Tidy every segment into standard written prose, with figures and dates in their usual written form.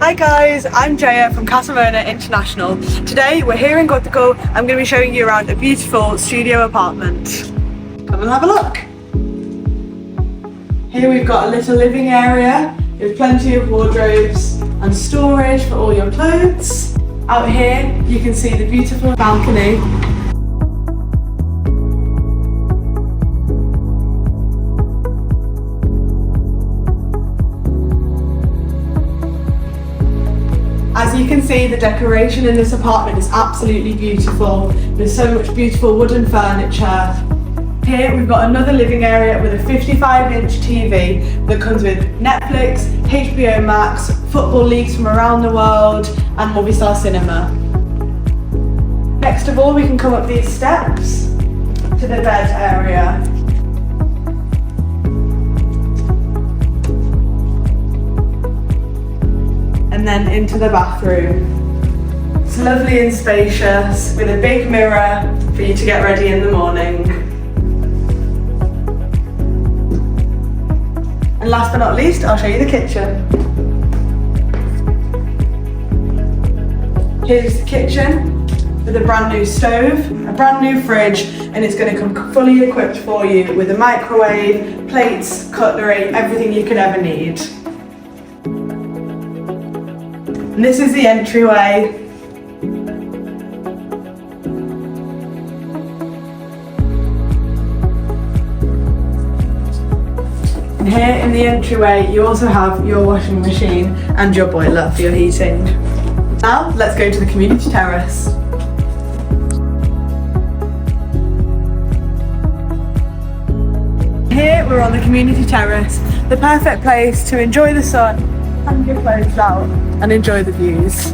Hi guys, I'm Jaya from Catalan International. Today we're here in Gothic. I'm going to be showing you around a beautiful studio apartment. Come and have a look. Here we've got a little living area with plenty of wardrobes and storage for all your clothes. Out here you can see the beautiful balcony. As you can see, the decoration in this apartment is absolutely beautiful. There's so much beautiful wooden furniture. Here we've got another living area with a 55-inch TV that comes with Netflix, HBO Max, football leagues from around the world and Movistar Cinema. Next of all, we can come up these steps to the bed area. And then into the bathroom. It's lovely and spacious with a big mirror for you to get ready in the morning. And last but not least, I'll show you the kitchen. Here's the kitchen with a brand new stove, a brand new fridge, and it's going to come fully equipped for you with a microwave, plates, cutlery, everything you could ever need. And this is the entryway. And here in the entryway you also have your washing machine and your boiler for your heating. Now let's go to the community terrace. Here we're on the community terrace, the perfect place to enjoy the sun, hang your clothes out and enjoy the views.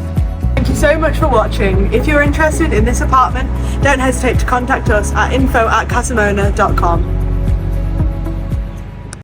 Thank you so much for watching. If you're interested in this apartment, don't hesitate to contact us at info@casamona.com.